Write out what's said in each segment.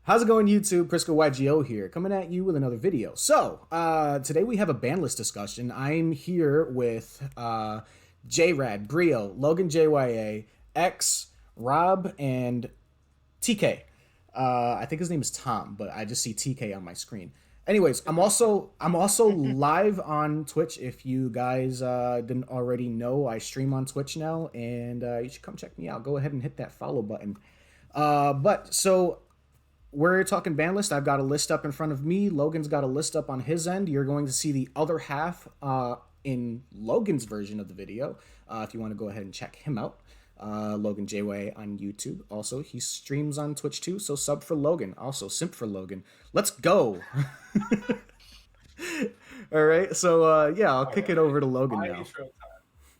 How's it going, YouTube? LoganJYA here, coming at you with another video. Today we have a ban list discussion. I'm here with JRAD, Brio, LoganJYA, X, Rob, and TK. I think his name is Tom, but I just see TK on my screen. Anyways, I'm also live on Twitch. If you guys didn't already know, I stream on Twitch now, and you should come check me out. Go ahead and hit that follow button. We're talking ban list. I've got a list up in front of me. Logan's got a list up on his end. You're going to see the other half in Logan's version of the video. If you want to go ahead and check him out, LoganJYA on YouTube. Also, he streams on Twitch too. So sub for Logan. Also, simp for Logan. Let's go. All right. Yeah, I'll kick it over to Logan My now. intro time.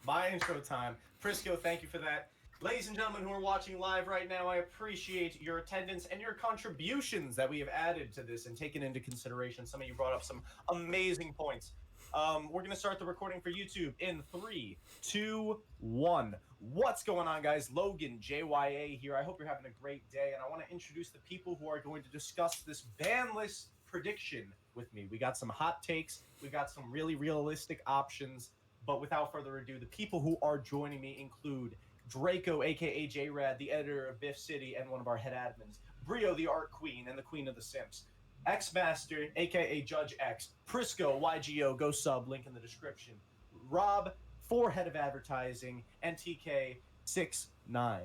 My intro time. Prisco, thank you for that. Ladies and gentlemen who are watching live right now, I appreciate your attendance and your contributions that we have added to this and taken into consideration. Some of you brought up some amazing points. We're going to start the recording for YouTube in 3, 2, 1. What's going on, guys? LoganJYA here. I hope you're having a great day, and I want to introduce the people who are going to discuss this ban list prediction with me. We got some hot takes. We got some really realistic options. But without further ado, the people who are joining me include Draco, aka JRAD, the editor of Biff City and one of our head admins, Brio, the art queen and the queen of the Simps, X Master, aka Judge X, Prisco, YGO, go sub, link in the description, Rob, 4 head of advertising, and TK69.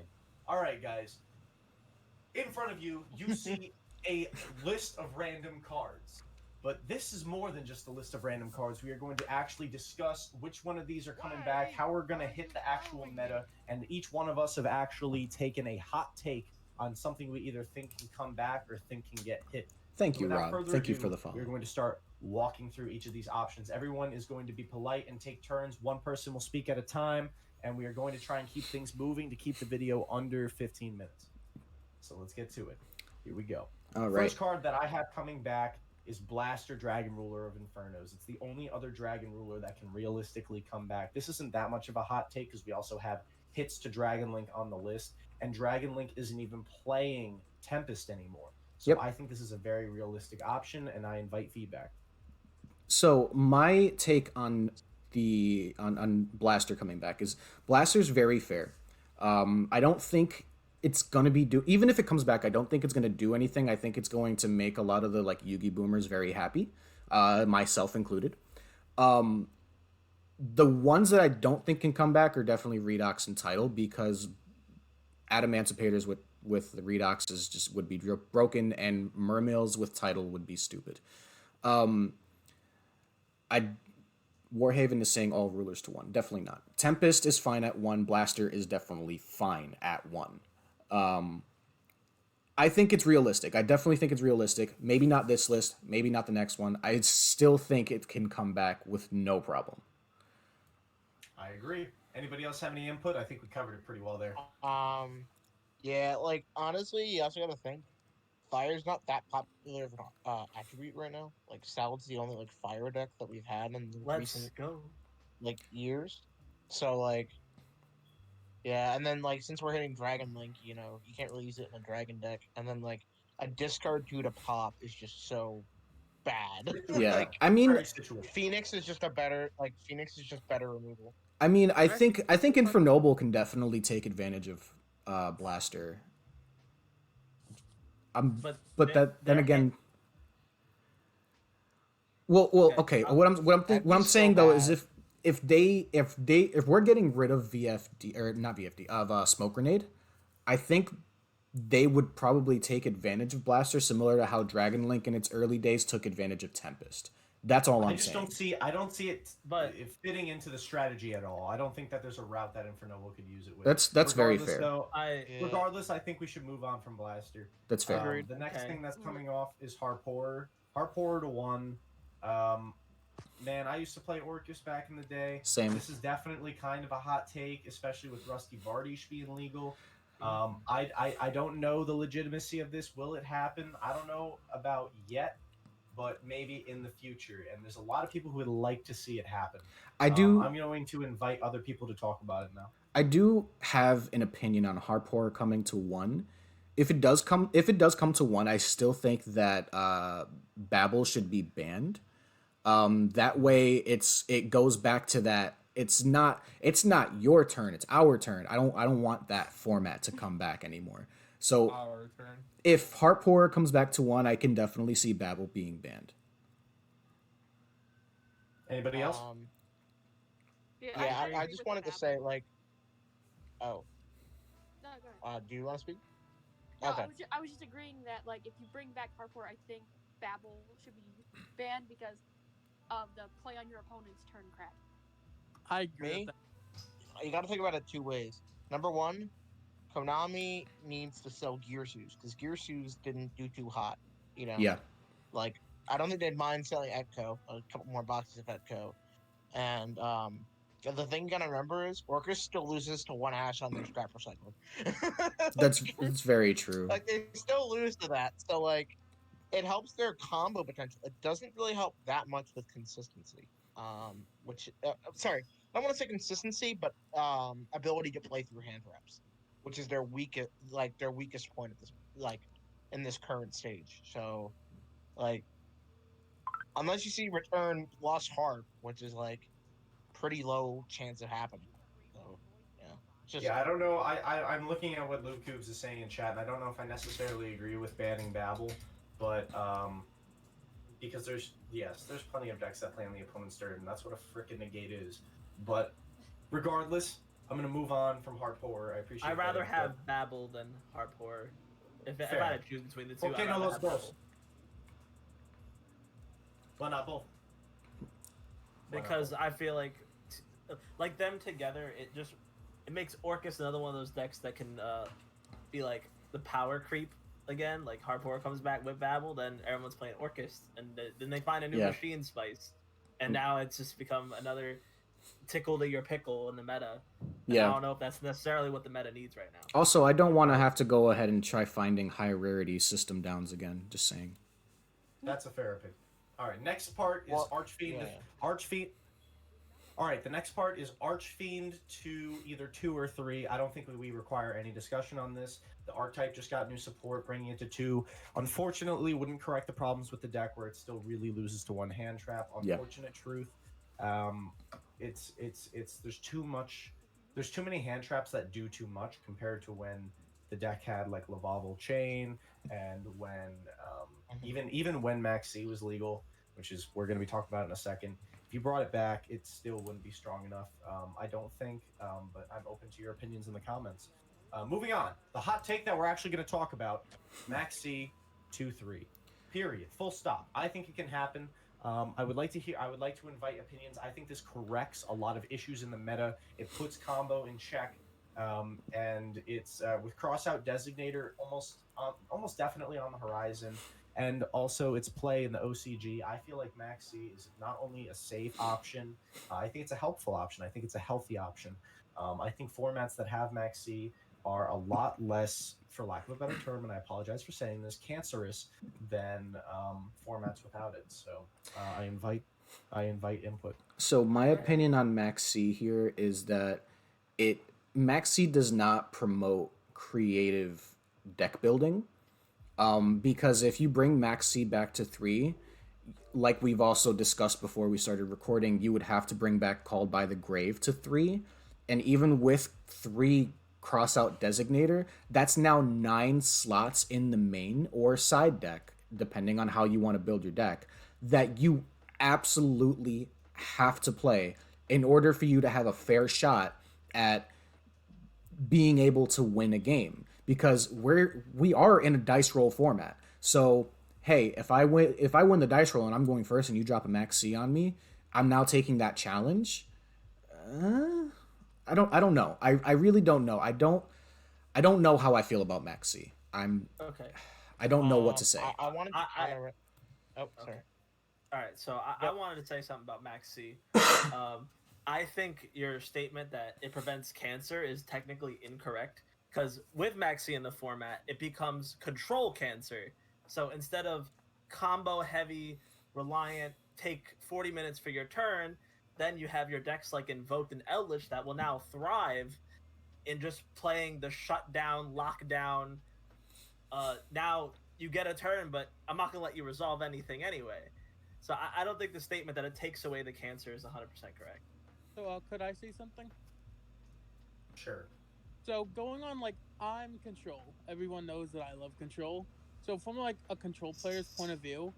All right, guys. In front of you, you see a list of random cards. But this is more than just a list of random cards. We are going to actually discuss which one of these are coming back, how we're going to hit the actual meta, and each one of us have actually taken a hot take on something we either think can come back or think can get hit. Thank you, Rob. Thank you for the follow. We're going to start walking through each of these options. Everyone is going to be polite and take turns. One person will speak at a time, and we are going to try and keep things moving to keep the video under 15 minutes. So let's get to it. Here we go. All right. First card that I have coming back is Blaster, Dragon Ruler of Infernos. It's the only other Dragon Ruler that can realistically come back. This isn't that much of a hot take because we also have hits to Dragon Link on the list, and Dragon Link isn't even playing Tempest anymore. So I think this is a very realistic option, and I invite feedback. So my take on the on Blaster coming back is Blaster's very fair. I don't think it's gonna be even if it comes back, I don't think it's gonna do anything. I think it's going to make a lot of the like Yugi boomers very happy, myself included. The ones that I don't think can come back are definitely Redox and Tidal, because Adamantipator's with the Redox is just would be broken, and Mermills with Tidal would be stupid. Warhaven is saying all rulers to 1. Definitely not. Tempest is fine at 1. Blaster is definitely fine at 1. I think it's realistic. I definitely think it's realistic. Maybe not this list. Maybe not the next one. I still think it can come back with no problem. I agree. Anybody else have any input? I think we covered it pretty well there. Yeah, like, honestly, you also gotta think, Fire's not that popular of an attribute right now. Like, Salad's the only, like, fire deck that we've had in recent, like, years. So, like, yeah, and then, like, since we're hitting Dragon Link, you know, you can't really use it in a Dragon deck. And then, like, a discard due to pop is just so bad. Yeah, like, I mean, Phoenix is just better removal. I mean, I think Infernoble can definitely take advantage of Blaster. But then again, well, okay. What I'm saying though is if we're getting rid of VFD, or not VFD, of Smoke Grenade, I think they would probably take advantage of Blaster, similar to how Dragon Link in its early days took advantage of Tempest. That's all I'm saying. I don't see it fitting into the strategy at all. I don't think that there's a route that Infernoble could use it with. That's very fair. Though, regardless, I think we should move on from Blaster. That's fair. The next thing that's coming off is Harporer. Harporer to 1. Man, I used to play Orcus back in the day. Same. This is definitely kind of a hot take, especially with Rusty Vardish being legal. I don't know the legitimacy of this. Will it happen? I don't know about yet, but maybe in the future. And there's a lot of people who would like to see it happen. I do. I'm going to invite other people to talk about it now. I do have an opinion on Harporer coming to 1. if it does come to one, I still think that Babel should be banned. That way it goes back to that it's not your turn, it's our turn. I don't want that format to come back anymore. So Our turn. if Heart Pourer comes back to one, I can definitely see Babel being banned. Anybody else? Yeah, I just wanted to say, like, oh, No, go ahead. do you want to speak? No, Okay. I was just agreeing that, like, if you bring back parkour, I think Babel should be banned because of the play on your opponent's turn crap. I agree Me? with that. You got to think about it two ways. Number one, Konami needs to sell gear shoes because gear shoes didn't do too hot. You know, Yeah. like I don't think they'd mind selling Etco, a couple more boxes of Etco, and the thing you gotta remember is Orcus still loses to one hash on their scrap recycle. That's very true. Like they still lose to that, so like it helps their combo potential. It doesn't really help that much with consistency. Which sorry, I don't want to say consistency, but ability to play through hand reps, which is their weakest point at this in this current stage. So like unless you see return lost heart, which is like pretty low chance of happening. So yeah, just Yeah, I don't know. I'm looking at what Luke Cubes is saying in chat, and I don't know if I necessarily agree with banning Babel, but because there's plenty of decks that play on the opponent's turn, and that's what a freaking negate is. But regardless, I'm gonna move on from Heart Pourer. I appreciate. I'd rather that have input. Babel than Heart Pourer. If I Fair. had to choose between the two, Okay, I'd no, rather those have both. Babel. Well, not both. Because I feel like them together, it makes Orcus another one of those decks that can be like the power creep again. Like Harpour comes back with Babel, then everyone's playing Orcus, and then they find a new machine spice, and now it's just become another tickle to your pickle in the meta. And I don't know if that's necessarily what the meta needs right now. Also, I don't want to have to go ahead and try finding high rarity system downs again. Just saying. That's a fair opinion. All right, next part is Archfiend. yeah. Archfiend. All right, the next part is Archfiend to either 2 or 3. I don't think we require any discussion on this. The archetype just got new support, bringing it to 2. Unfortunately, wouldn't correct the problems with the deck where it still really loses to one hand trap. Unfortunate truth. It's there's too much. There's too many hand traps that do too much compared to when the deck had like Lavavel Chain and when even when Max C was legal, which is we're going to be talking about in a second. If you brought it back, it still wouldn't be strong enough. I don't think, but I'm open to your opinions in the comments. Moving on, the hot take that we're actually going to talk about: Max C 2-3. Period. Full stop. I think it can happen. I would like to invite opinions. I think this corrects a lot of issues in the meta. It puts combo in check, and it's with crossout designator almost definitely on the horizon, and also its play in the OCG. I feel like Maxi is not only a safe option. I think it's a helpful option. I think it's a healthy option. I think formats that have Maxi are a lot less, for lack of a better term, and I apologize for saying this, cancerous than formats without it. So I invite input. So my opinion on Max C here is that Max C does not promote creative deck building. Because if you bring Max C back to 3, like we've also discussed before we started recording, you would have to bring back Called by the Grave to 3. And even with 3 crossout designator, that's now 9 slots in the main or side deck, depending on how you want to build your deck, that you absolutely have to play in order for you to have a fair shot at being able to win a game. Because we are in a dice roll format. So hey, if I win the dice roll and I'm going first and you drop a Max C on me, I'm now taking that challenge. I don't know. I really don't know. I don't know how I feel about Max C. I don't know what to say. I wanted to counter it. Oh, sorry. Okay. All right, so I wanted to say something about Max C. I think your statement that it prevents cancer is technically incorrect. Because with Maxi in the format, it becomes control cancer. So instead of combo heavy, reliant, take 40 minutes for your turn, then you have your decks like Invoked and Eldritch that will now thrive in just playing the shutdown, lockdown, now you get a turn, but I'm not gonna let you resolve anything anyway. So I don't think the statement that it takes away the cancer is 100% correct. So, could I say something? Sure. So, going on, like, I'm control. Everyone knows that I love control. So, from, like, a control player's point of view,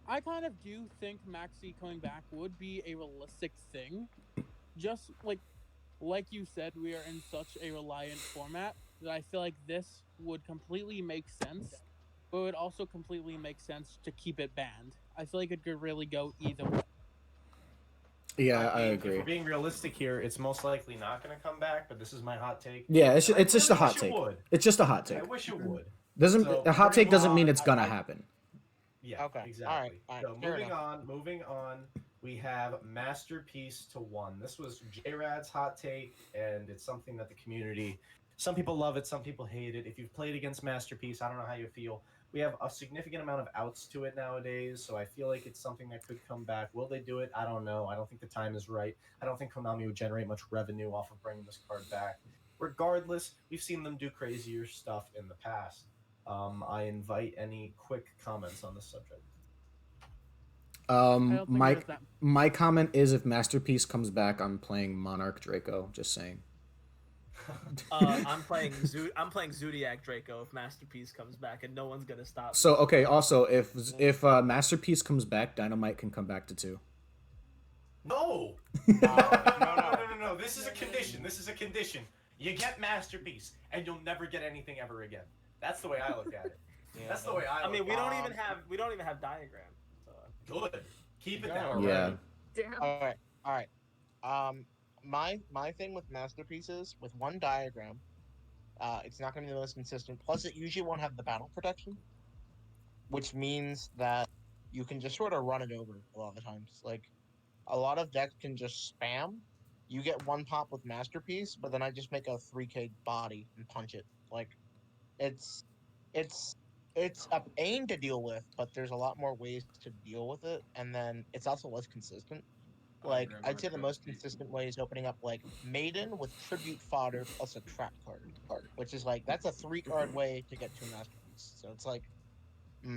I kind of do think Maxi coming back would be a realistic thing. Just, like you said, we are in such a reliant format that I feel like this would completely make sense, but it would also completely make sense to keep it banned. I feel like it could really go either way. Yeah, I mean, agree. If we're being realistic here, it's most likely not going to come back, but this is my hot take. Yeah, it's I just a really hot wish it take. would. It's just a hot I take. wish it would. Doesn't So, a hot we're take gonna doesn't move mean on. it's gonna happen. Yeah, Okay. exactly. All right, So fair moving enough. on, we have Masterpiece to 1. This was J-Rad's hot take, and it's something that the community, some people love it, some people hate it. If you've played against Masterpiece, I don't know how you feel. We have a significant amount of outs to it nowadays, so I feel like it's something that could come back. Will they do it? I don't know. I don't think the time is right. I don't think Konami would generate much revenue off of bringing this card back. Regardless, we've seen them do crazier stuff in the past. I invite any quick comments on this subject. I don't think My there's that. my comment is if Masterpiece comes back, I'm playing Monarch Draco. Just saying. I'm playing Zodiac Draco if Masterpiece comes back, and no one's gonna stop me. So okay. Also, if Masterpiece comes back, Dynamite can come back to 2. No! No. No. This is a condition. This is a condition. You get Masterpiece, and you'll never get anything ever again. That's the way I look at it. That's the way I look I mean, we at don't it. even have diagram. So. Good. Keep it Yeah. down. Yeah. Damn. All right. My thing with masterpieces with one diagram, it's not going to be the most consistent. Plus, it usually won't have the battle protection, which means that you can just sort of run it over a lot of the times. Like a lot of decks can just spam. You get one pop with masterpiece, but then I just make a 3K body and punch it. Like it's it's it's a pain to deal with, but there's a lot more ways to deal with it, and then it's also less consistent. Like I'd say the most consistent way is opening up like Maiden with tribute fodder plus a trap card, which is like that's a 3-card way to get to a masterpiece. So it's like, I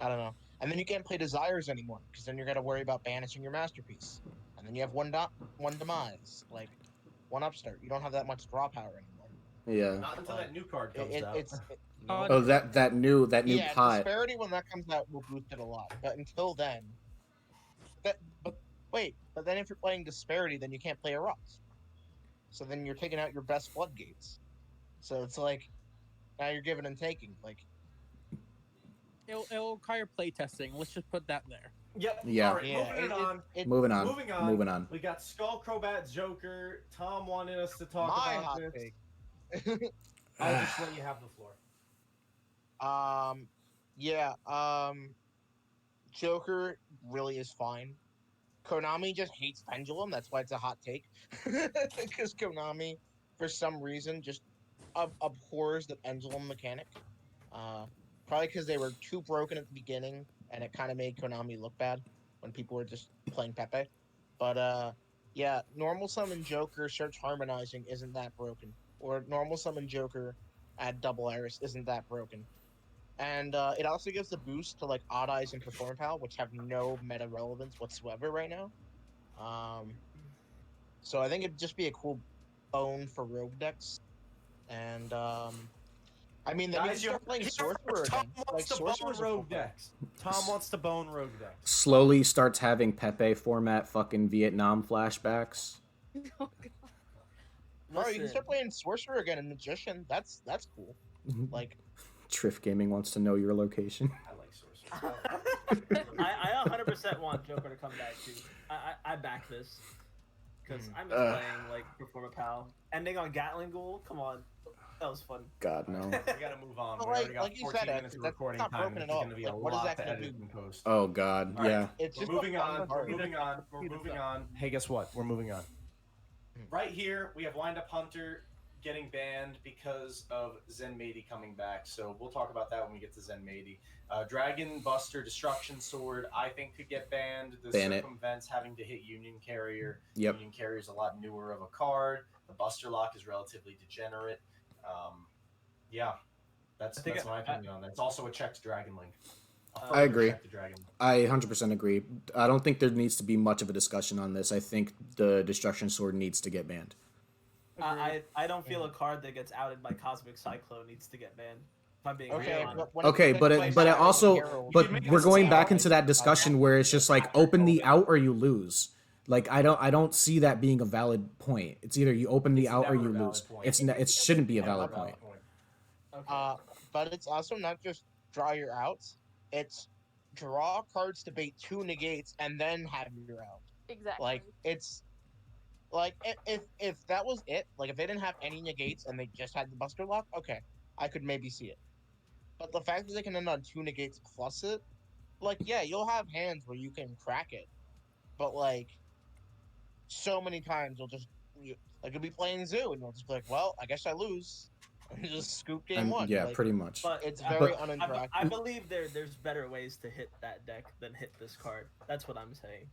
don't know. And then you can't play desires anymore because then you're gonna worry about banishing your masterpiece, and then you have one demise, like one upstart. You don't have that much draw power anymore. Yeah. Not until Like, that new card comes out. It's Oh, that new yeah, pot. disparity when that comes out will boost it a lot. But until then, but then if you're playing disparity, then you can't play erupts. So then you're taking out your best floodgates. So it's like now you're giving and taking. Like It'll require playtesting. Let's just put that there. Yep. Yeah. All right. Moving on. Moving on. We got Skull Crobat Joker. Tom wanted us to talk my about hot this. take. I'll just let you have the floor. Joker really is fine. Konami just hates Pendulum. That's why it's a hot take. Because Konami, for some reason, just abhors the Pendulum mechanic. Probably because they were too broken at the beginning, and it kind of made Konami look bad when people were just playing Pepe. But yeah, normal summon Joker search harmonizing isn't that broken, or normal summon Joker add double Iris isn't that broken. And it also gives a boost to like Odd Eyes and Perform Pal, which have no meta relevance whatsoever right now. So I think it'd just be a cool bone for rogue decks. And I mean, then you Guys, start playing Sorcerer Tom again. wants Like to bone Sorcerer's a rogue cool card. decks. Tom wants to bone rogue decks. Slowly starts having Pepe format fucking Vietnam flashbacks. Oh, God. Bro, you can Listen. start playing Sorcerer again and Magician. That's cool. Like Triff Gaming wants to know your location. I like sorcerer. I 100% want Joker to come back too. I back this because I miss playing like Performa Pal. Ending on Gatling Ghoul. Come on, that was fun. God no. We gotta move on. But We already got like you 14 said, minutes of that's recording not time. broken There's at all. gonna be Like, a what is lot that to gonna edit do? and post. Oh God. All right. Yeah. it's We're just moving a on. fun We're card. moving on. We're moving on. Hey, guess what? We're moving on. Right here, we have Wind Up Hunter getting banned because of Zen Maidi coming back. So we'll talk about that when we get to Zen Maidi. Dragon Buster Destruction Sword, I think, could get banned. The Ban it. circumvents having to hit Union Carrier. Yep. Union Carrier is a lot newer of a card. The Buster Lock is relatively degenerate. Yeah. That's think my opinion on that. It's also a checked Dragon Link. I agree. Checked Dragon Link. I 100% agree. I don't think there needs to be much of a discussion on this. I think the Destruction Sword needs to get banned. I don't feel a card that gets outed by Cosmic Cyclone needs to get banned. If I'm being Okay, real on it. Okay, but it also, but we're going back into that discussion where it's just like open the out or you lose. Like I don't see that being a valid point. It's either you open the out or you lose. It shouldn't be a valid point. Okay. But it's also not just draw your outs. It's draw cards to bait 2 negates and then have your out. Exactly. Like it's like if that was it, like if they didn't have any negates and they just had the Buster Lock, okay, I could maybe see it. But the fact that they can end on 2 negates plus it, like yeah, you'll have hands where you can crack it, but like so many times you'll be playing Zoo and you'll just be like, well, I guess I lose. And just scoop game one. Yeah, like, pretty much. But it's very I uninteractive. believe there's better ways to hit that deck than hit this card. That's what I'm saying.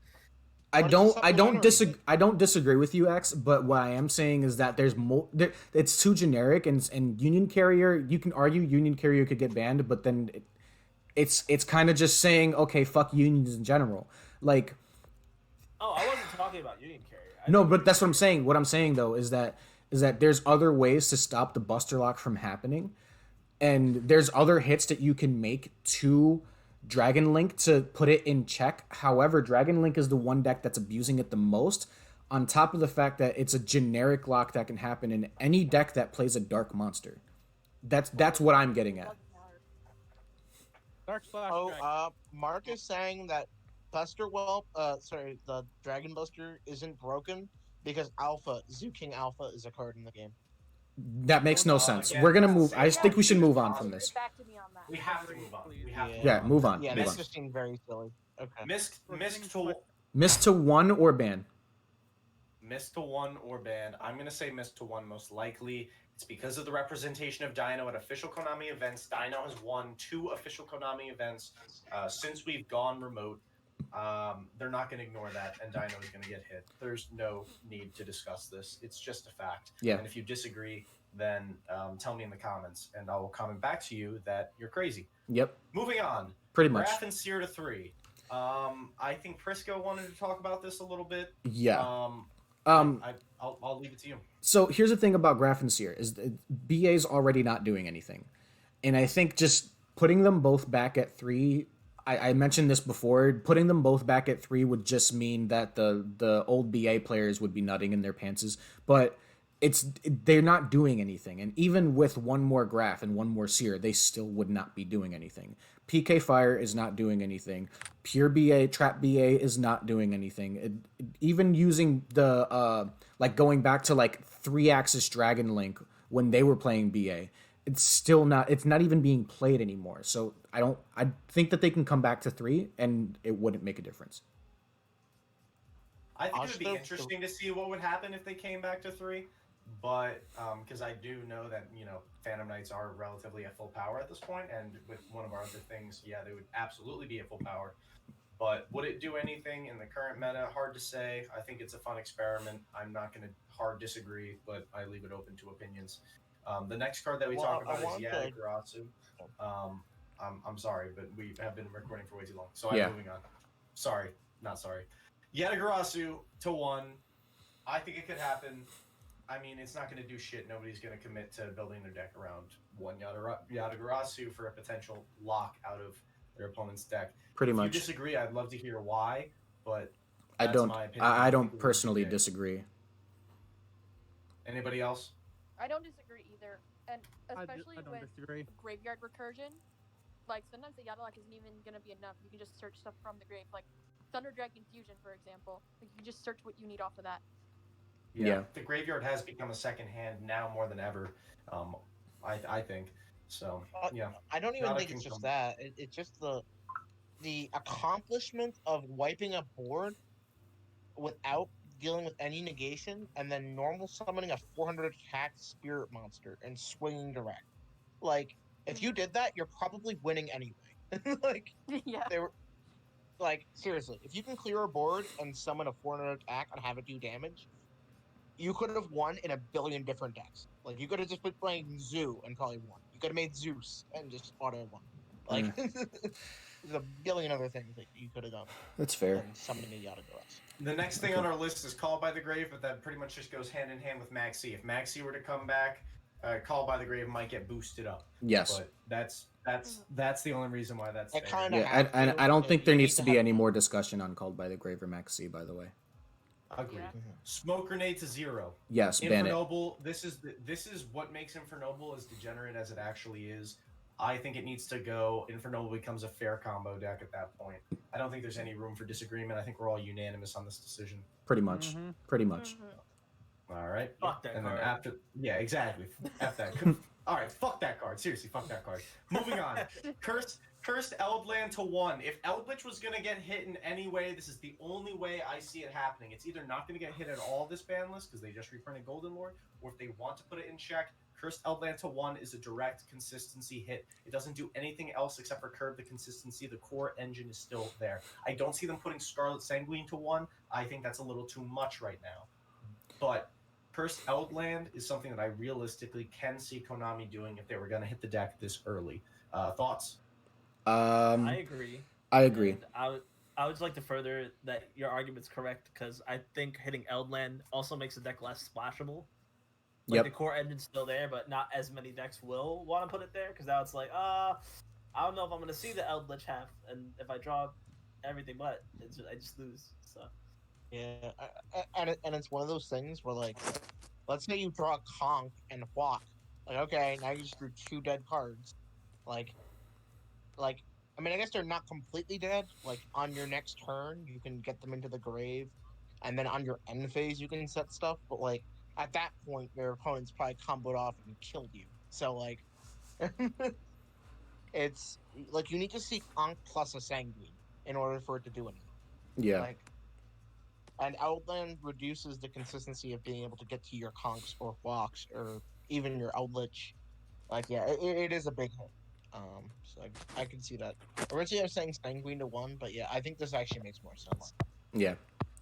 I But it's don't a supplementary thing. I don't disagree with you, X. But what I am saying is that there's more. It's too generic, and Union Carrier. You can argue Union Carrier could get banned, but then it's kind of just saying okay, fuck unions in general. Like Oh, I wasn't talking about Union Carrier. no, but that's what I'm saying. What I'm saying though is that there's other ways to stop the Buster Lock from happening, and there's other hits that you can make to Dragon Link to put it in check. However, Dragon Link is the one deck that's abusing it the most, on top of the fact that it's a generic lock that can happen in any deck that plays a dark monster. That's what I'm getting at. Dark Slash Oh, Dragon. Mark is saying that the Dragon Buster isn't broken because Zoo King Alpha is a card in the game. That makes no sense. yeah, We're gonna that's move. the I same think we should thing. move on from this. Get back to me on that. We have to move on. We have to. Yeah, move on. Yeah, move that's on. just seemed very silly. Okay. Misk to Miss to 1 or ban. Miss to 1 or ban. I'm gonna say Miss to 1 most likely. It's because of the representation of Dino at official Konami events. Dino has won 2 official Konami events since we've gone remote. They're not going to ignore that, and Dino is going to get hit. There's no need to discuss this. It's just a fact. Yeah. And if you disagree, then tell me in the comments, and I will comment back to you that you're crazy. Yep. Moving on. Pretty much. Graph and Seer to 3. I think Prisco wanted to talk about this a little bit. Yeah. I'll leave it to you. So here's the thing about Graph and Seer is that BA's already not doing anything, and I think just putting them both back at 3. I mentioned this before. Putting them both back at 3 would just mean that the old BA players would be nutting in their pantses, but they're not doing anything. And even with one more Graph and one more Seer, they still would not be doing anything. PK Fire is not doing anything. Pure BA, Trap BA is not doing anything. Even using the going back to 3-axis Dragon Link when they were playing BA, it's not even being played anymore. So I think that they can come back to 3 and it wouldn't make a difference. I think it would be interesting to see what would happen if they came back to 3, but because I do know that Phantom Knights are relatively at full power at this point, and with one of our other things, yeah, they would absolutely be at full power. But would it do anything in the current meta? Hard to say. I think it's a fun experiment. I'm not going to hard disagree, but I leave it open to opinions. The next card that we talk about is Yadagarasu. I'm sorry, but we have been recording for way too long, so I'm moving on. Sorry, not sorry. Yadagarasu to 1. I think it could happen. I mean, it's not going to do shit. Nobody's going to commit to building their deck around 1 Yadagarasu for a potential lock out of their opponent's deck. Pretty much. If you disagree, I'd love to hear why, but I don't. my opinion. I don't personally disagree. Anybody else? I don't disagree either, and especially I don't with disagree. graveyard recursion. Like sometimes the Yada Lock isn't even gonna be enough. You can just search stuff from the grave, like Thunder Dragon Fusion, for example. Like you can just search what you need off of that. Yeah. The graveyard has become a second hand now more than ever. I think so. Yeah. I don't even think it's just that. It's just the accomplishment of wiping a board without dealing with any negation, and then normal summoning a 400 attack spirit monster and swinging direct. Like, if you did that, you're probably winning anyway. Yeah. They were seriously, if you can clear a board and summon a 400 attack and have it do damage, you could have won in a billion different decks. Like, you could have just been playing Zoo and probably won. You could have made Zeus and just auto one. Like, there's a billion other things that you could have done That's fair. than summoning a Yata-Grass. The next thing on our list is Called by the Grave, but that pretty much just goes hand in hand with Maxi. If Maxi were to come back, Called by the Grave might get boosted up. Yes. But that's the only reason why that's It there. kinda Yeah, have to, I don't but think you there need needs to to be have any fun. more discussion on Called by the Grave or Maxi, by the way. Agreed. Yeah. Smoke grenade to 0. Yes, ban it. Infernoble, this is what makes Infernoble as degenerate as it actually is. I think it needs to go. Infernoble becomes a fair combo deck at that point. I don't think there's any room for disagreement. I think we're all unanimous on this decision. Pretty much. Mhm. Pretty much. All right. Fuck that and card. then after, yeah, exactly. F that. All right, fuck that card. Seriously, fuck that card. Moving on. Cursed Eldland to 1. If Eldritch was gonna get hit in any way, this is the only way I see it happening. It's either not gonna get hit at all this ban list because they just reprinted Golden Lord, or if they want to put it in check, Cursed Eldland to 1 is a direct consistency hit. It doesn't do anything else except for curb the consistency. The core engine is still there. I don't see them putting Scarlet Sanguine to 1. I think that's a little too much right now. But Cursed Eldland is something that I realistically can see Konami doing if they were going to hit the deck this early. Thoughts? I agree. I agree. And I would just like to further that your argument's correct because I think hitting Eldland also makes the deck less splashable. Like Yep. the core engine's still there, but not as many decks will want to put it there because now it's like, I don't know if I'm gonna see the Eldritch half, and if I draw everything, but I just lose. So Yeah, and it's one of those things where, like, let's say you draw Conk and Walk. Like, okay, now you just drew 2 dead cards. Like, I mean, I guess they're not completely dead. Like, on your next turn, you can get them into the grave, and then on your end phase, you can set stuff. But, like, at that point, your opponent's probably comboed off and killed you. So, like, it's, like, you need to see Conk plus a Sanguine in order for it to do anything. Yeah. Like, and Outland reduces the consistency of being able to get to your Conks or Walks or even your Eldritch. Like, yeah, it is a big hit. So I can see that. Originally, I was saying Sanguine to 1, but yeah, I think this actually makes more sense. Yeah.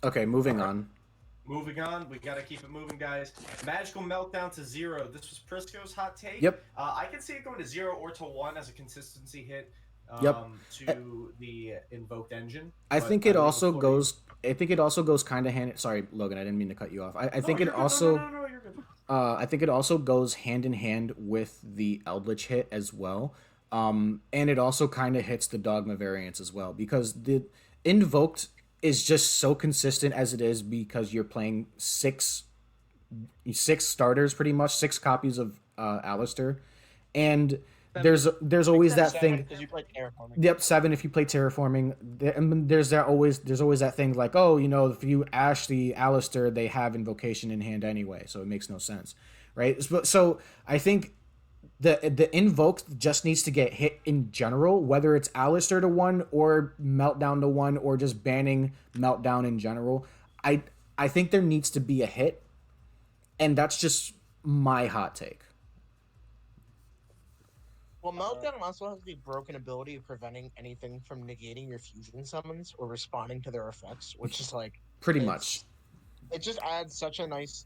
Okay, moving on. Moving on, we gotta keep it moving, guys. Magical Meltdown to 0. This was Prisco's hot take. Yep. I can see it going to 0 or to 1 as a consistency hit. Yep. To the invoked engine. I but think it believe also Cody- goes. I think it also goes kind of hand. Sorry, Logan. I didn't mean to cut you off. I think you're it good. also. No, you're good. I think it also goes hand in hand with the Eldritch hit as well. And it also kind of hits the Dogma variants as well because the invoked is just so consistent as it is because you're playing six starters pretty much, 6 copies of Alistair, and there's always that thing. Because you play Terraforming. Yep, 7 if you play terraforming. And there's always that thing like, oh, you know, if you ash the Alistair, they have invocation in hand anyway, so it makes no sense, right? So I think the invoked just needs to get hit in general, whether it's Alistair to 1 or Meltdown to 1 or just banning Meltdown in general. I think there needs to be a hit, and that's just my hot take. Well, Meltdown also has the broken ability of preventing anything from negating your fusion summons or responding to their effects, which is like Pretty it's- much. It just adds such a nice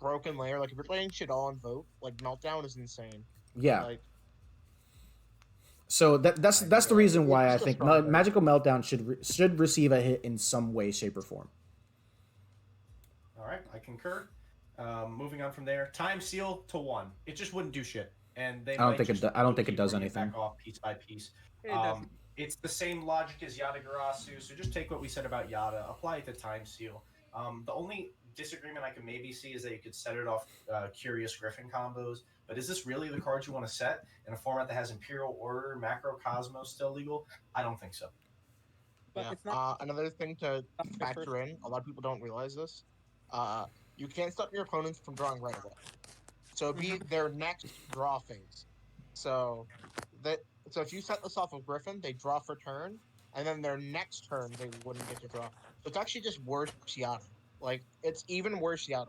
broken layer. Like if you're playing shit all in vote, like Meltdown is insane. Yeah. Like So that's the reason why I It's think just stronger. Magical Meltdown should receive a hit in some way, shape, or form. All right, I concur. Moving on from there, Time Seal to 1. It just wouldn't do shit, and they. I don't might think it just do- I don't think it low-key does bring anything. Back off piece by piece. It doesn't. It's the same logic as Yata-Garasu, so just take what we said about Yata, apply it to Time Seal. The only disagreement I could maybe see is that you could set it off Curious Griffin combos, but is this really the card you want to set in a format that has Imperial Order, Macro Cosmos still legal? I don't think so. But yeah. it's not. Another thing to not the factor first- in, a lot of people don't realize this. You can't stop your opponents from drawing right away. So it'd be their next draw phase. So if you set this off of Griffin, they draw for turn, and then their next turn they wouldn't get to draw. So it's actually just worse Yata. Like it's even worse Yata.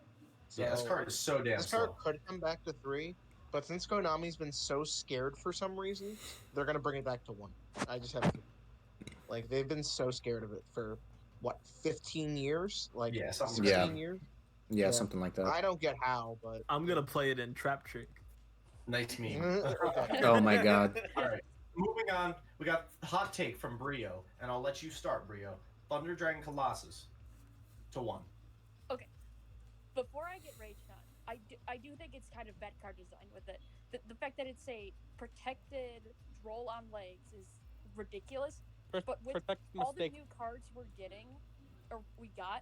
So Yeah, this card is so damn this card slow. could come back to 3, but since Konami's been so scared for some reason, they're gonna bring it back to 1. I just have to. Like they've been so scared of it for what 15 years? Like Yeah, something 16 Yeah. years. Yeah, Yeah. something like that. I don't get how, but I'm gonna play it in Trap Trick. Nice meme. Okay. Oh my god. All right, moving on. We got hot take from Brio, and I'll let you start, Brio. Thunder Dragon Colossus to 1. Okay. Before I get raged on, I do think it's kind of bad card design with it. The fact that it's a protected roll on legs is ridiculous. But with all the new cards we're getting, or we got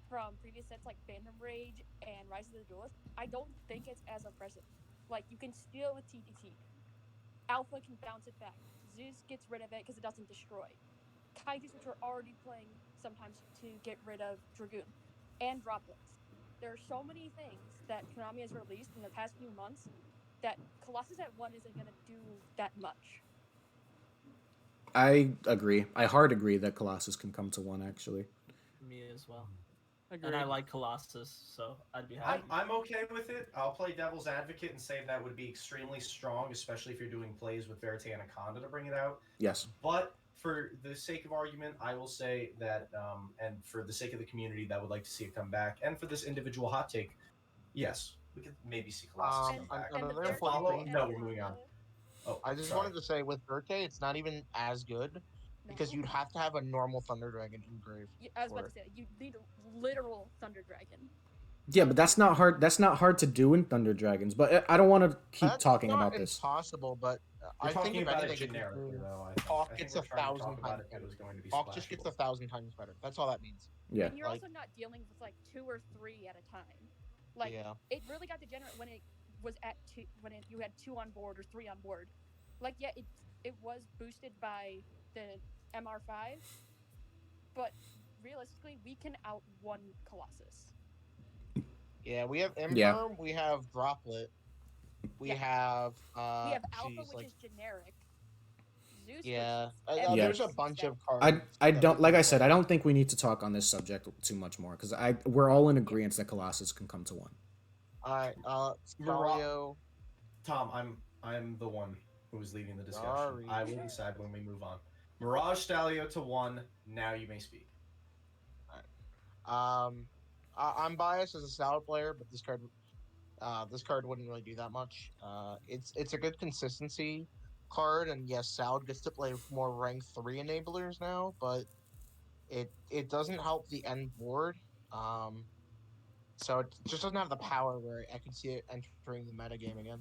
from previous sets like Phantom Rage and Rise of the Duelist, I don't think it's as impressive. Like, you can steal with TTT. Alpha can bounce it back. Zeus gets rid of it because it doesn't destroy. Kaiju's, which we're already playing sometimes to get rid of Dragoon. And droplets. There are so many things that Konami has released in the past few months that Colossus at 1 isn't going to do that much. I agree. I hard agree that Colossus can come to 1, actually. Me as well. Agreed. And I like Colossus, so I'd be happy. I'm okay with it. I'll play devil's advocate and say that would be extremely strong, especially if you're doing plays with Verite Anaconda to bring it out. Yes. But for the sake of argument, I will say that, and for the sake of the community that would like to see it come back, and for this individual hot take, yes, we could maybe see Colossus come back. another the important thing- No, we're moving on. Oh, I just sorry. wanted to say with Birthday, it's not even as good because you'd have to have a normal Thunder Dragon engraved. I was for about to it. say, you need a literal Thunder Dragon. Yeah, but that's not hard. That's not hard to do in Thunder Dragons. But I don't want to keep That's talking not about this. impossible, but We're I talking think if about it anything, generically, though. Hawk I think gets we're 1,000 trying to talk about times it, it was going to be Hawk just gets splashable. 1,000 times better. That's all that means. Yeah. And you're Like- also not dealing with like 2 or 3 at a time. Like, Yeah. it really got degenerate when it was at 2, you had 2 on board or 3 on board. Like, yeah, it was boosted by the MR5, but realistically, we can out one Colossus. Yeah, we have Ember, Yeah. we have Droplet, we Yeah. have We have Alpha, geez, which like, is generic. Zeus, yeah, which is Yeah. there's a everything bunch that- of cards. I that don't we like can I said. play. I don't think we need to talk on this subject too much more because we're all in agreement that Colossus can come to 1. All right, Mario. Tom, I'm the one who was leading the discussion. Sorry. I will decide when we move on. Mirage Stalio to 1. Now you may speak. I'm biased as a Salad player, but this card wouldn't really do that much. It's a good consistency card, and yes, Salad gets to play more rank 3 enablers now, but it doesn't help the end board. So it just doesn't have the power where I can see it entering the meta game again.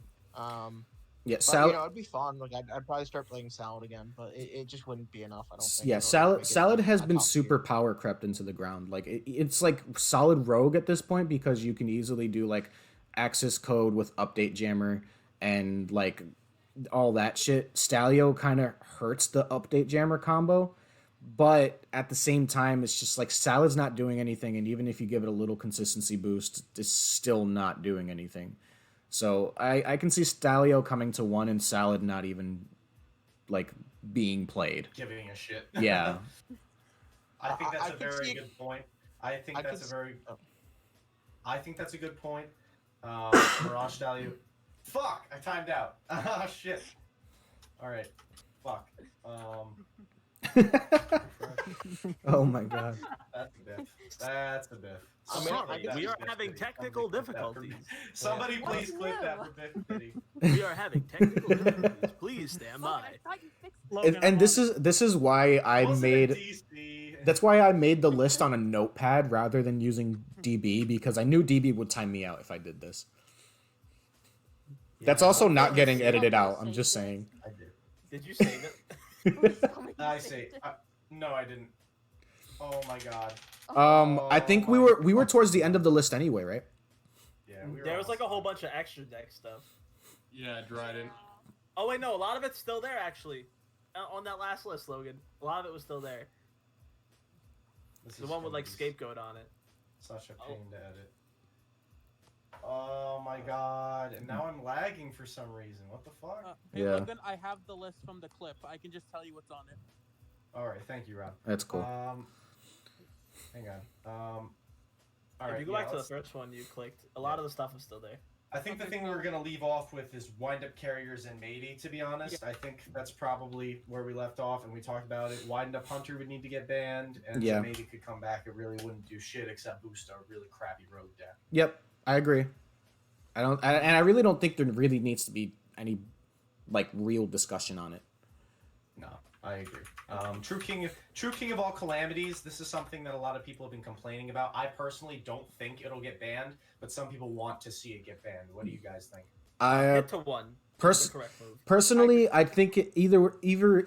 Yeah, But, Salad. it'd be fun. Like I'd probably start playing Salad again, but it just wouldn't be enough. I don't think. Yeah, in order to Salad. make it Salad has a been top tier. super power crept into the ground. Like it's like solid rogue at this point because you can easily do like access code with update jammer and like all that shit. Stalio kind of hurts the update jammer combo, but at the same time, it's just like Salad's not doing anything, and even if you give it a little consistency boost, it's still not doing anything. So I can see Stalio coming to 1 and Salad not even like being played. Giving a shit. Yeah. I think that's I a could very see- good point. I think I that's could a very. oh. I think that's a good point. Mirage Stalio. Fuck! I timed out. Ah, shit. All right. Fuck. Oh my god. That's a biff. That's a biff. I'm Somebody sorry, clip that we for are Biff having Pity. technical Somebody clip that for difficulties. Biff- Somebody What's please clip that new? for Biff Pity. We are having technical difficulties. Please stand Logan, by. I thought you fixed it. Logan, And I'm this on it. is why I Wasn't a made DC. that's why I made the list on a notepad rather than using DB because I knew DB would time me out if I did this. That's also not getting edited out. I'm just saying. I did. Did you save it? Please tell me you I fixed see. it. No, I didn't. Oh my god. I think we were towards the end of the list anyway, right? Yeah, we were There was like a almost whole done. bunch of extra deck stuff. Yeah, Dryden. Oh wait, no, a lot of it's still there actually. On that last list, Logan. A lot of it was still there. This The is one with gonna like be scapegoat on it. Such a Oh. pain to edit. Oh my god! And now I'm lagging for some reason. What the fuck? Hey, Yeah. Logan, I have the list from the clip. I can just tell you what's on it. All right, thank you, Rob. That's cool. Hang on. All If right. you go yeah, back to the let's- first one you clicked, a lot of the stuff is still there. I think the Okay, thing we were gonna leave off with is wind-up carriers and Matey. To be honest, I think that's probably where we left off, and we talked about it. Wind-up Hunter would need to get banned, and Yeah. so Matey could come back. It really wouldn't do shit except boost a really crappy road deck. Yep, I agree. I really don't think there really needs to be any like real discussion on it. No, I agree. True king of all calamities. This is something that a lot of people have been complaining about. I personally don't think it'll get banned, but some people want to see it get banned. What do you guys think? Hit to 1. The correct move. Personally, I think it either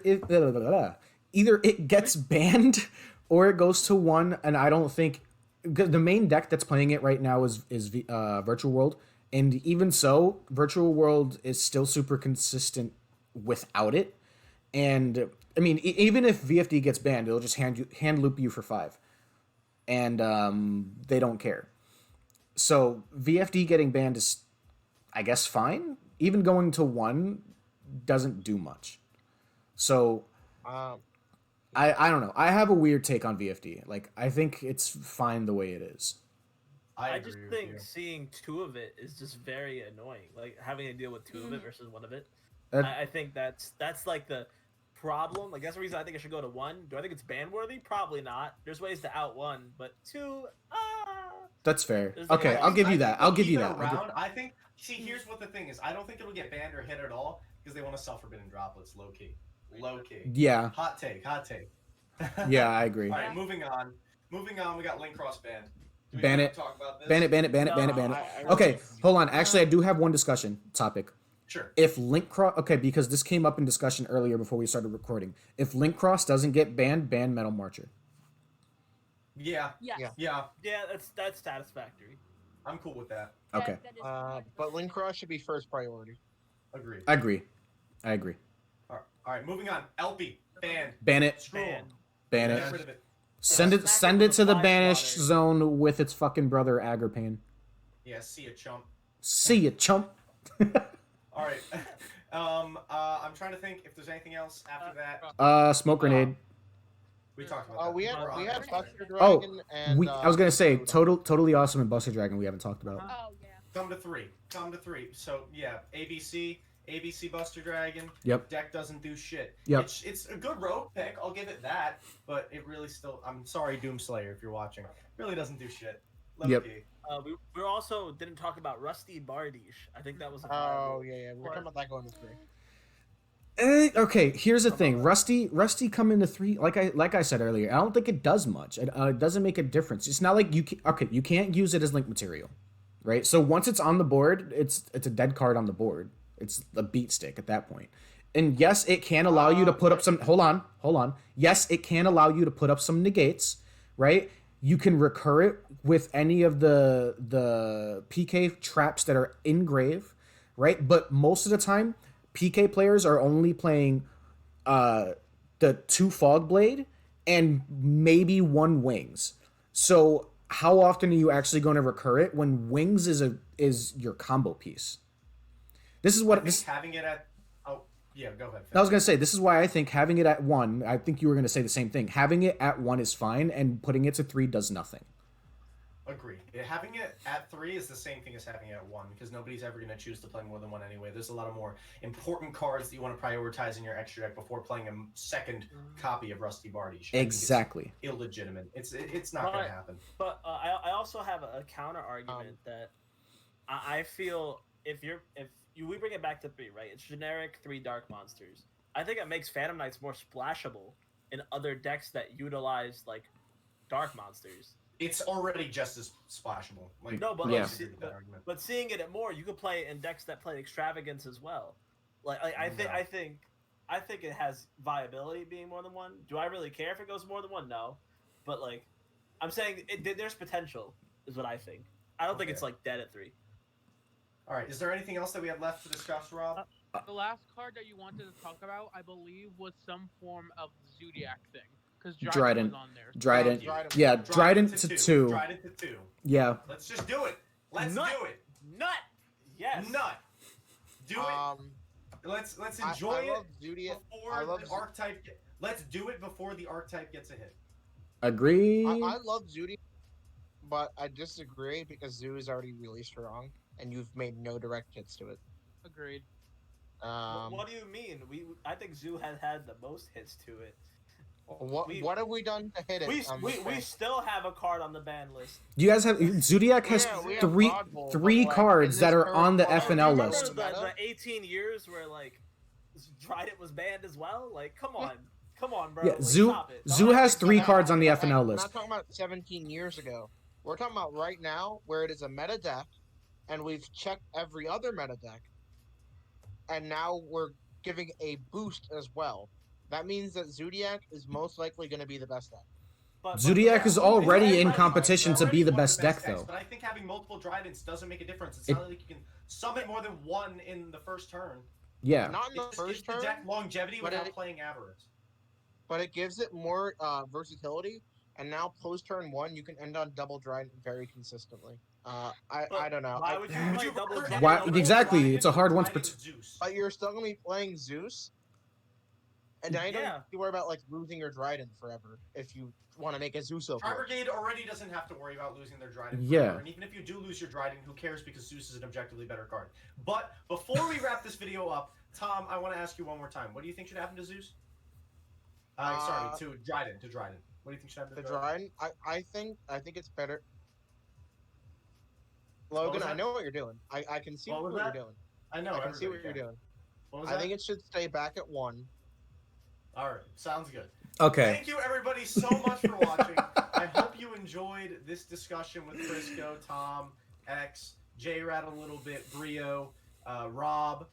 it gets banned or it goes to 1, and I don't think because the main deck that's playing it right now is Virtual World, and even so, Virtual World is still super consistent without it. And I mean, even if VFD gets banned, it'll just hand loop you for 5, and they don't care. So VFD getting banned is, I guess, fine. Even going to 1 doesn't do much. So I don't know. I have a weird take on VFD. Like, I think it's fine the way it is. I just think seeing 2 of it is just very annoying. Like having to deal with 2 of it versus 1 of it. I think that's like the problem. Like that's the reason I think it should go to 1. Do I think it's ban worthy? Probably not. There's ways to out 1, but 2. That's fair. Okay, I'll give you that. I'll give you that. I think. See, here's what the thing is. I don't think it'll get banned or hit at all because they want to sell forbidden droplets. Low key. Yeah. Hot take. Yeah, I agree. All right, moving on. We got Link Cross banned. Ban it. Talk about this? Ban it. Okay, hold on. Actually, I do have one discussion topic. Sure. If Link Cross, okay, because this came up in discussion earlier before we started recording. If Link Cross doesn't get banned, ban Metal Marcher. Yeah. That's satisfactory. I'm cool with that. Okay. But Link Cross should be first priority. Agreed. I agree. All right, moving on. LP banned. Ban it. Ban it. Get rid of it. Send it to the banished zone with its fucking brother Agripane. Yeah, see ya, chump. See ya, chump. All right. I'm trying to think if there's anything else after that. Smoke grenade. We talked about that. We had Buster Dragon and I was gonna say totally awesome and Buster Dragon we haven't talked about. Oh yeah. Come to three. So yeah, ABC Buster Dragon. Yep. Deck doesn't do shit. Yep. It's a good rogue pick. I'll give it that. But it really still. I'm sorry, Doomslayer, if you're watching. Really doesn't do shit. Yep. We also didn't talk about Rusty Bardiche. I think that was. Yeah. We were talking about that going to 3. Okay, here's the thing. Rusty come into 3. Like I said earlier, I don't think it does much. It doesn't make a difference. It's not like you can't use it as link material, right? So once it's on the board, it's a dead card on the board. It's a beat stick at that point. And yes, it can allow you to put up some. Hold on. Yes, it can allow you to put up some negates, right? You can recur it with any of the PK traps that are in grave, right? But most of the time, PK players are only playing the 2 Fog Blade and maybe 1 Wings. So how often are you actually going to recur it when Wings is your combo piece? This is what having it at. Oh yeah, go ahead. I was gonna say this is why I think having it at 1. I think you were gonna say the same thing. Having it at 1 is fine, and putting it to 3 does nothing. Agreed. Having it at 3 is the same thing as having it at 1 because nobody's ever going to choose to play more than 1 anyway. There's a lot of more important cards that you want to prioritize in your extra deck before playing a second copy of Rusty Bardiche. Exactly. Illegitimate. It's not going to happen. But I also have a counter argument that I feel we bring it back to 3, right? It's generic 3 dark monsters. I think it makes Phantom Knights more splashable in other decks that utilize like dark monsters. It's already just as splashable. But seeing it at more, you could play it in decks that play Extravagance as well. I think it has viability being more than 1. Do I really care if it goes more than 1? No, but I'm saying there's potential is what I think. I don't think it's dead at 3. All right. Is there anything else that we have left to discuss, Rob? The last card that you wanted to talk about, I believe, was some form of Zodiac thing. Because Dryden was on there. Dryden. Yeah, Dryden to 2. Dryden to 2. Yeah. Let's just do it. Let's do it. Nut. Yes. Nut. Do it. Let's enjoy it before the archetype. Let's do it before the archetype gets a hit. Agree. I love Zudi, but I disagree because Zoo is already really strong, and you've made no direct hits to it. Agreed. What do you mean? I think Zoo has had the most hits to it. What have we done to hit it? We still have a card on the ban list. You guys have Zodiac has we have three Rod Bowl, three but, like, cards in that this are current on the format- FNL Remember list. The 18 years where like Trident was banned as well. Like, come on, bro. Yeah, Like, Zoo stop it. Zoo has 3 Hang cards on the hang FNL We're list. not talking about 17 years ago. We're talking about right now, where it is a meta deck, and we've checked every other meta deck, and now we're giving a boost as well. That means that Zodiac is most likely going to be the best deck. But Zodiac is already in Already competition to be the one of best deck, decks, though. But I think having multiple Tridents doesn't make a difference. It's not like you can summon more than one in the first turn. Yeah. Not in the It just first gives the turn, deck longevity but without playing Aberrant. but it gives it more versatility. And now post turn 1, you can end on double Trident very consistently. I don't know. Why would you Would play you double rather Trident? Why- double exactly, Trident it's a hard or one to Trident put- Zeus? But you're still gonna be playing Zeus, and now you don't Yeah. have to worry about like losing your Trident forever if you want to make a Zeus over. Tri Brigade already doesn't have to worry about losing their Dryden. Yeah. Forever, and even if you do lose your Dryden, who cares, because Zeus is an objectively better card. But before we wrap this video up, Tom, I want to ask you one more time. What do you think should happen to Zeus? Sorry, to Dryden. What do you think should happen to The Dryden? Dryden, I think it's better. Logan, I know what you're doing. I can see What what was you're that? doing. I know. I can see what everybody you're can. doing. What was I that? think it should stay back at 1. All right, sounds good. Okay. Thank you, everybody, so much for watching. I hope you enjoyed this discussion with Crisco, Tom, X, J-Rat a little bit, Brio, Rob.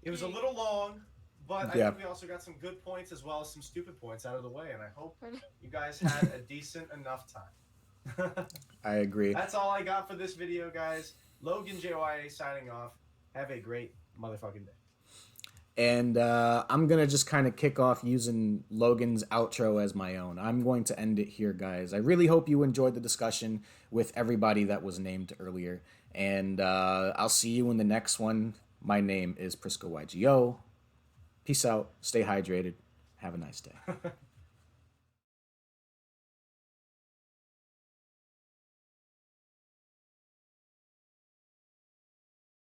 It was a little long, but I think we also got some good points as well as some stupid points out of the way, and I hope you guys had a decent enough time. I agree. That's all I got for this video, guys. LoganJYA signing off. Have a great motherfucking day. And I'm going to just kind of kick off using Logan's outro as my own. I'm going to end it here, guys. I really hope you enjoyed the discussion with everybody that was named earlier. And I'll see you in the next one. My name is LoganJYA. Peace out. Stay hydrated. Have a nice day.